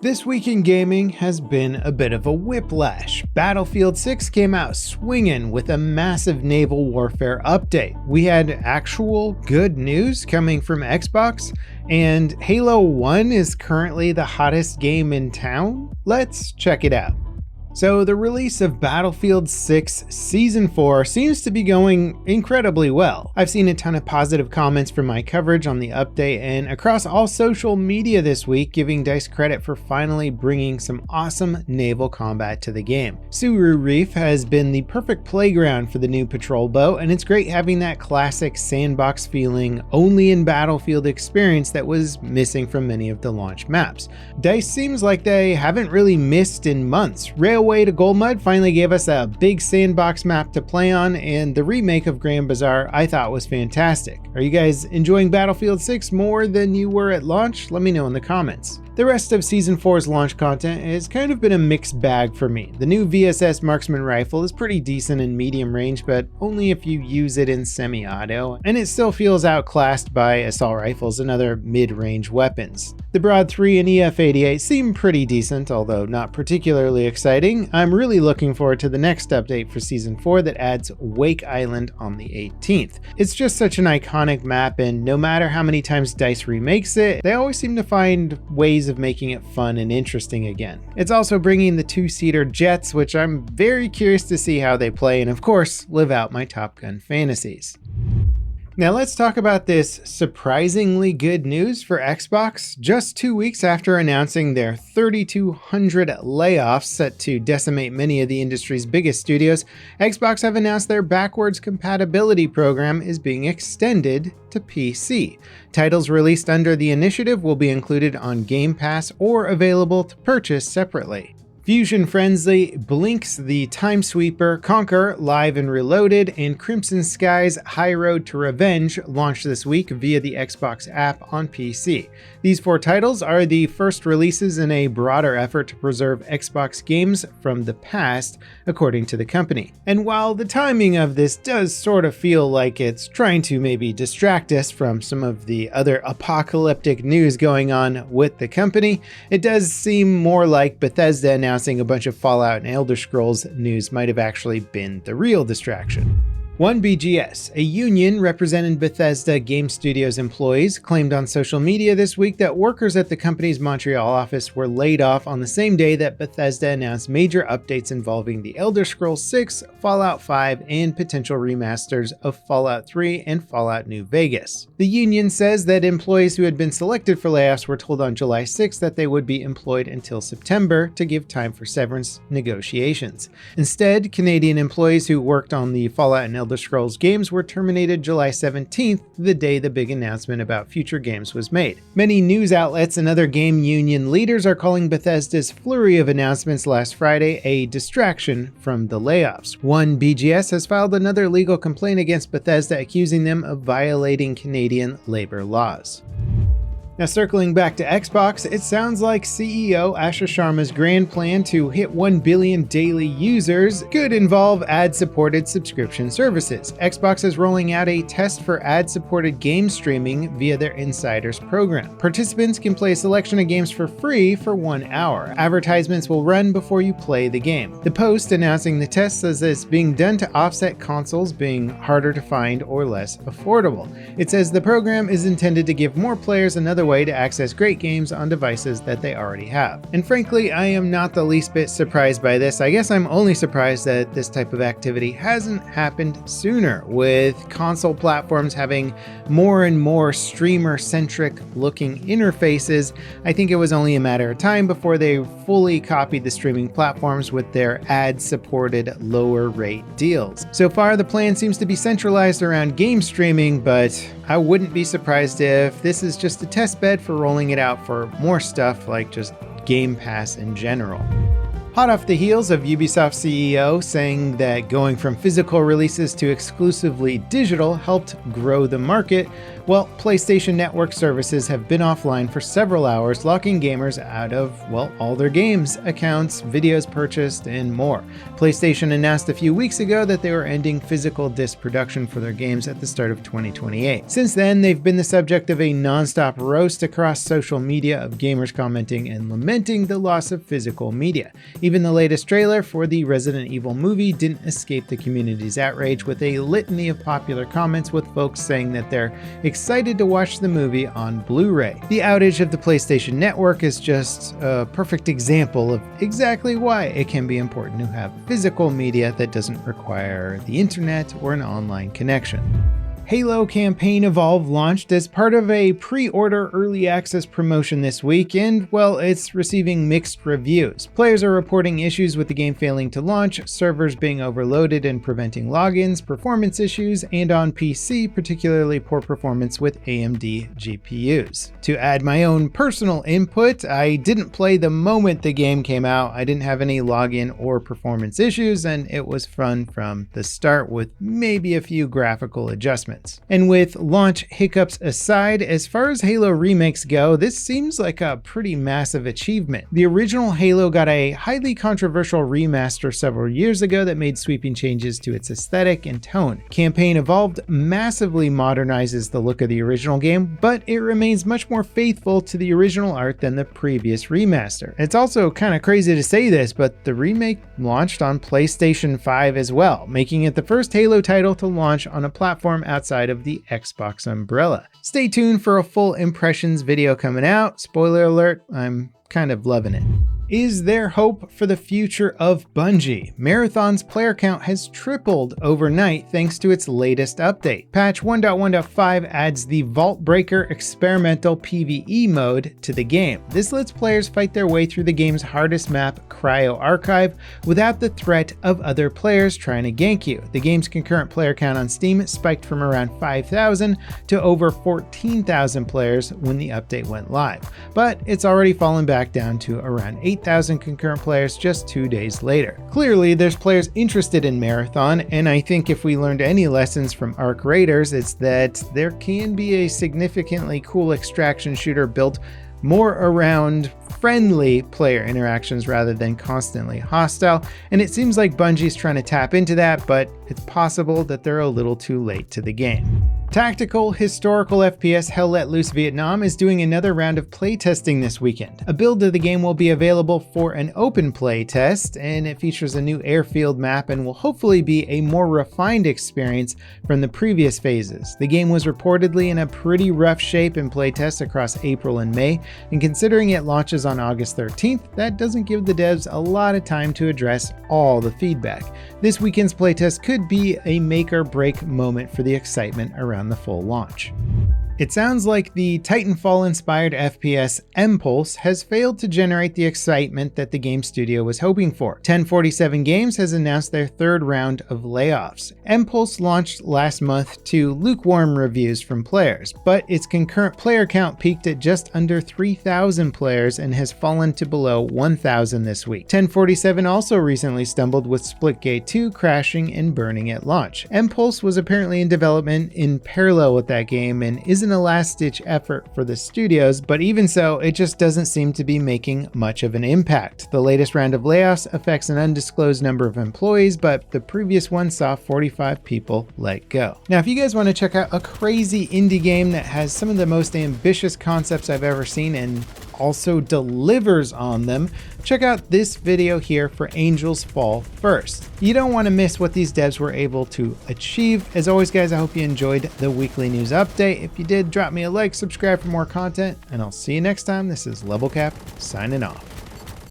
This week in gaming has been a bit of a whiplash. Battlefield 6 came out swinging with a massive naval warfare update. We had actual good news coming from Xbox, and Halo 1 is currently the hottest game in town. Let's check it out. So the release of Battlefield 6 Season 4 seems to be going incredibly well. I've seen a ton of positive comments from my coverage on the update and across all social media this week, giving DICE credit for finally bringing some awesome naval combat to the game. Tsuru Reef has been the perfect playground for the new patrol boat, and it's great having that classic sandbox feeling only in Battlefield experience that was missing from many of the launch maps. DICE seems like they haven't really missed in months. Railway to Goldmud finally gave us a big sandbox map to play on, and the remake of Grand Bazaar I thought was fantastic. Are you guys enjoying Battlefield 6 more than you were at launch? Let me know in the comments. The rest of Season 4's launch content has kind of been a mixed bag for me. The new VSS Marksman rifle is pretty decent in medium range, but only if you use it in semi-auto, and it still feels outclassed by assault rifles and other mid-range weapons. The Broad 3 and EF88 seem pretty decent, although not particularly exciting. I'm really looking forward to the next update for Season 4 that adds Wake Island on the 18th. It's just such an iconic map, and no matter how many times DICE remakes it, they always seem to find ways of making it fun and interesting again. It's also bringing the two-seater jets, which I'm very curious to see how they play, and of course, live out my Top Gun fantasies. Now let's talk about this surprisingly good news for Xbox. Just 2 weeks after announcing their 3,200 layoffs set to decimate many of the industry's biggest studios, Xbox have announced their backwards compatibility program is being extended to PC. Titles released under the initiative will be included on Game Pass or available to purchase separately. Fusion Frenzy, Blink's The Time Sweeper, Conquer, Live and Reloaded, and Crimson Sky's High Road to Revenge launched this week via the Xbox app on PC. These 4 titles are the first releases in a broader effort to preserve Xbox games from the past, according to the company. And while the timing of this does sort of feel like it's trying to maybe distract us from some of the other apocalyptic news going on with the company, it does seem more like Bethesda announcing a bunch of Fallout and Elder Scrolls news might have actually been the real distraction. 1BGS, a union representing Bethesda Game Studios employees, claimed on social media this week that workers at the company's Montreal office were laid off on the same day that Bethesda announced major updates involving the Elder Scrolls 6, Fallout 5, and potential remasters of Fallout 3 and Fallout New Vegas. The union says that employees who had been selected for layoffs were told on July 6 that they would be employed until September to give time for severance negotiations. Instead, Canadian employees who worked on the Fallout and Elder Scrolls games were terminated July 17th, the day the big announcement about future games was made. Many news outlets and other game union leaders are calling Bethesda's flurry of announcements last Friday a distraction from the layoffs. 1BGS has filed another legal complaint against Bethesda accusing them of violating Canadian labor laws. Now circling back to Xbox, it sounds like CEO Asha Sharma's grand plan to hit 1 billion daily users could involve ad-supported subscription services. Xbox is rolling out a test for ad-supported game streaming via their Insiders program. Participants can play a selection of games for free for 1 hour. Advertisements will run before you play the game. The post announcing the test says it's being done to offset consoles being harder to find or less affordable. It says the program is intended to give more players another way to access great games on devices that they already have. And frankly, I am not the least bit surprised by this. I guess I'm only surprised that this type of activity hasn't happened sooner, with console platforms having more and more streamer-centric looking interfaces. I think it was only a matter of time before they fully copied the streaming platforms with their ad-supported lower rate deals. So far, the plan seems to be centralized around game streaming, but I wouldn't be surprised if this is just a test bed for rolling it out for more stuff like just Game Pass in general. Hot off the heels of Ubisoft CEO saying that going from physical releases to exclusively digital helped grow the market, Well, PlayStation Network services have been offline for several hours, locking gamers out of, well, all their games, accounts, videos purchased, and more. PlayStation announced a few weeks ago that they were ending physical disc production for their games at the start of 2028. Since then, they've been the subject of a non-stop roast across social media of gamers commenting and lamenting the loss of physical media. Even the latest trailer for the Resident Evil movie didn't escape the community's outrage, with a litany of popular comments with folks saying that they're excited to watch the movie on Blu-ray. The outage of the PlayStation Network is just a perfect example of exactly why it can be important to have physical media that doesn't require the internet or an online connection. Halo Campaign Evolve launched as part of a pre-order early access promotion this week, and, well, it's receiving mixed reviews. Players are reporting issues with the game failing to launch, servers being overloaded and preventing logins, performance issues, and on PC, particularly poor performance with AMD GPUs. To add my own personal input, I didn't play the moment the game came out. I didn't have any login or performance issues, and it was fun from the start with maybe a few graphical adjustments. And with launch hiccups aside, as far as Halo remakes go, this seems like a pretty massive achievement. The original Halo got a highly controversial remaster several years ago that made sweeping changes to its aesthetic and tone. Campaign Evolved massively modernizes the look of the original game, but it remains much more faithful to the original art than the previous remaster. It's also kind of crazy to say this, but the remake launched on PlayStation 5 as well, making it the first Halo title to launch on a platform outside of the Xbox umbrella. Stay tuned for a full impressions video coming out. Spoiler alert, I'm kind of loving it. Is there hope for the future of Bungie? Marathon's player count has tripled overnight thanks to its latest update. Patch 1.1.5 adds the Vault Breaker experimental PvE mode to the game. This lets players fight their way through the game's hardest map, Cryo Archive, without the threat of other players trying to gank you. The game's concurrent player count on Steam spiked from around 5,000 to over 14,000 players when the update went live, but it's already fallen back down to around 8,000 concurrent players just 2 days later. Clearly, there's players interested in Marathon, and I think if we learned any lessons from Arc Raiders, it's that there can be a significantly cool extraction shooter built more around friendly player interactions rather than constantly hostile, and it seems like Bungie's trying to tap into that, but it's possible that they're a little too late to the game. Tactical historical FPS Hell Let Loose Vietnam is doing another round of playtesting this weekend. A build of the game will be available for an open play test, and it features a new airfield map and will hopefully be a more refined experience from the previous phases. The game was reportedly in a pretty rough shape in playtests across April and May, and considering it launches on August 13th, that doesn't give the devs a lot of time to address all the feedback. This weekend's playtest could be a make or break moment for the excitement around the full launch. It sounds like the Titanfall-inspired FPS M-Pulse has failed to generate the excitement that the game studio was hoping for. 1047 Games has announced their third round of layoffs. M-Pulse launched last month to lukewarm reviews from players, but its concurrent player count peaked at just under 3,000 players and has fallen to below 1,000 this week. 1047 also recently stumbled with Splitgate 2 crashing and burning at launch. M-Pulse was apparently in development in parallel with that game and isn't a last-ditch effort for the studios, but even so, it just doesn't seem to be making much of an impact. The latest round of layoffs affects an undisclosed number of employees, but the previous one saw 45 people let go. Now, if you guys want to check out a crazy indie game that has some of the most ambitious concepts I've ever seen and also delivers on them, check out this video here for Angels Fall First. You don't want to miss what these devs were able to achieve. As always, guys, I hope you enjoyed the weekly news update. If you did, drop me a like, subscribe for more content, and I'll see you next time. This is Level Cap signing off.